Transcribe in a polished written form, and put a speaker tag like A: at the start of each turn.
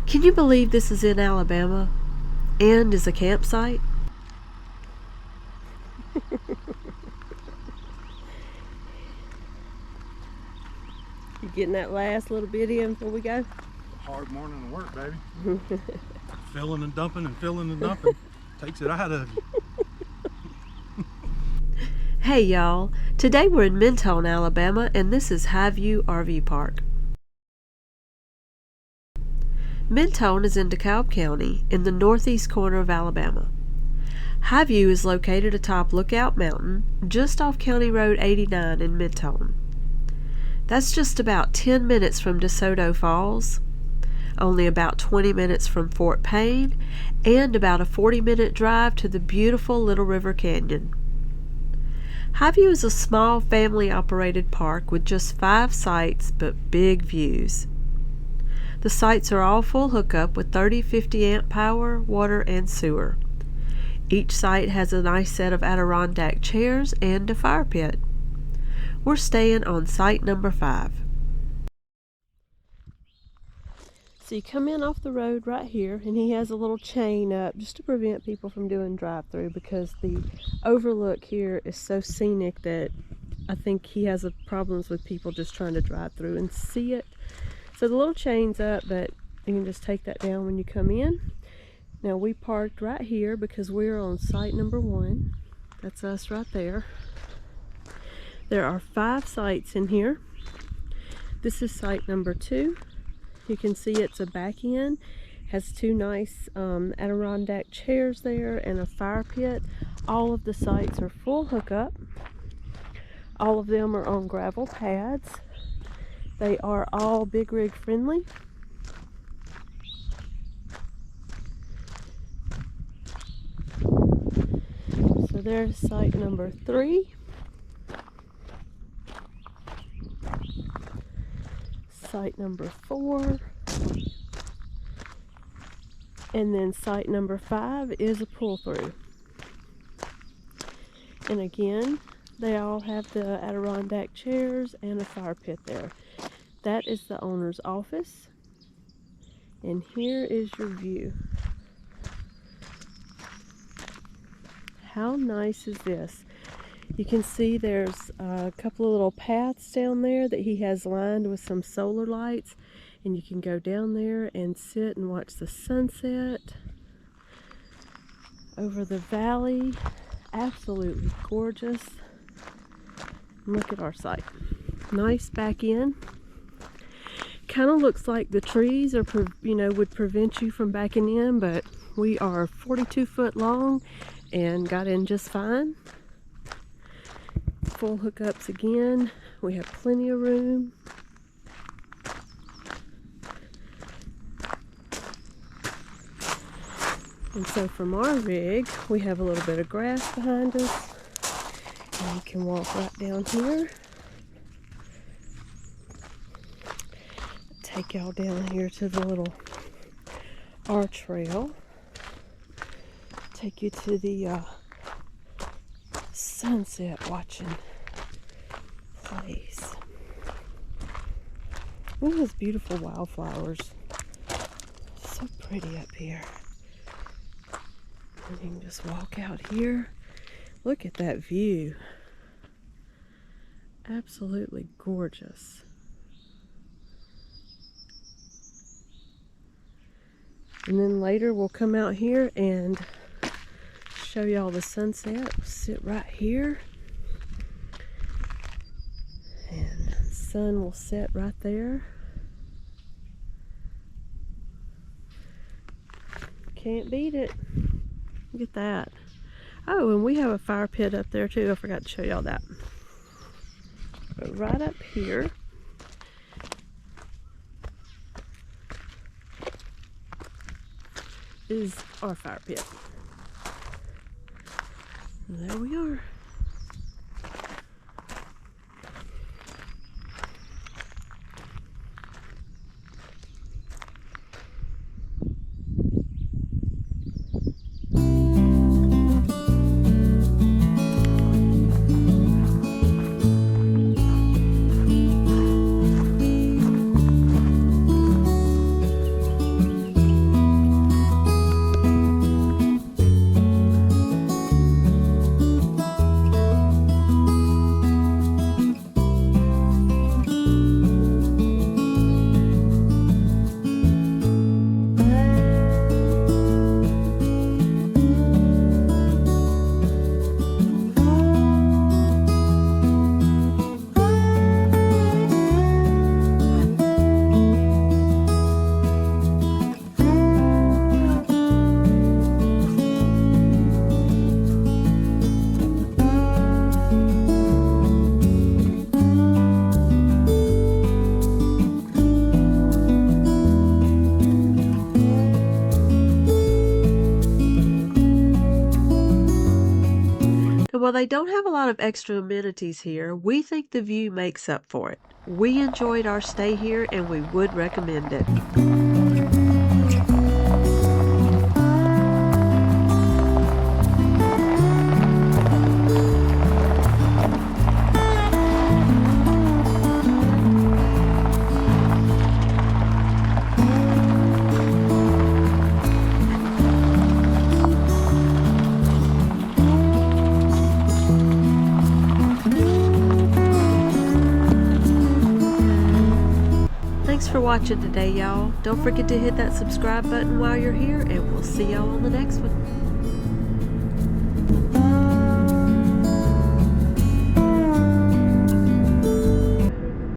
A: Can you believe this is in Alabama and is a campsite? You getting that last little bit in before we go?
B: Hard morning of work, baby. Filling and dumping and filling and dumping. Takes it out of you.
A: Hey y'all, today we're in Mentone, Alabama, and this is Highview RV Park. Mentone is in DeKalb County in the northeast corner of Alabama. Highview is located atop Lookout Mountain, just off County Road 89 in Mentone. That's just about 10 minutes from DeSoto Falls, only about 20 minutes from Fort Payne, and about a 40-minute drive to the beautiful Little River Canyon. Highview is a small family-operated park with just 5 sites but big views. The sites are all full hookup with 30-50 amp power, water, and sewer. Each site has a nice set of Adirondack chairs and a fire pit. We're staying on site number 5. So you come in off the road right here, and he has a little chain up just to prevent people from doing drive-through, because the overlook here is so scenic that I think he has problems with people just trying to drive through and see it. So the little chain's up, but you can just take that down when you come in. Now we parked right here because we're on site number 1. That's us right there. There are 5 sites in here. This is site number 2. You can see it's a back end, has 2 nice Adirondack chairs there and a fire pit. All of the sites are full hookup. All of them are on gravel pads. They are all big rig friendly. So there's site number 3. Site number 4, and then site number 5 is a pull through. And again, they all have the Adirondack chairs and a fire pit there. That is the owner's office, and here is your view. How nice is this? You can see there's a couple of little paths down there that he has lined with some solar lights, and you can go down there and sit and watch the sunset over the valley. Absolutely gorgeous. Look at our site. Nice back end. Kind of looks like the trees are, would prevent you from backing in, but we are 42 foot long and got in just fine. Full hookups again. We have plenty of room. And so from our rig, we have a little bit of grass behind us. And you can walk right down here. Take y'all down here to the little arch rail. Take you to the sunset watching place. Look at those beautiful wildflowers. So pretty up here. And you can just walk out here. Look at that view. Absolutely gorgeous. And then later we'll come out here and show y'all the sunset. We'll sit right here, and the sun will set right there. Can't beat it. Look at that. Oh, and we have a fire pit up there too. I forgot to show y'all that. But right up here is our fire pit. And there we are. And while they don't have a lot of extra amenities here, we think the view makes up for it. We enjoyed our stay here and we would recommend it. Thanks for watching today, y'all. Don't forget to hit that subscribe button while you're here, and we'll see y'all on the next one.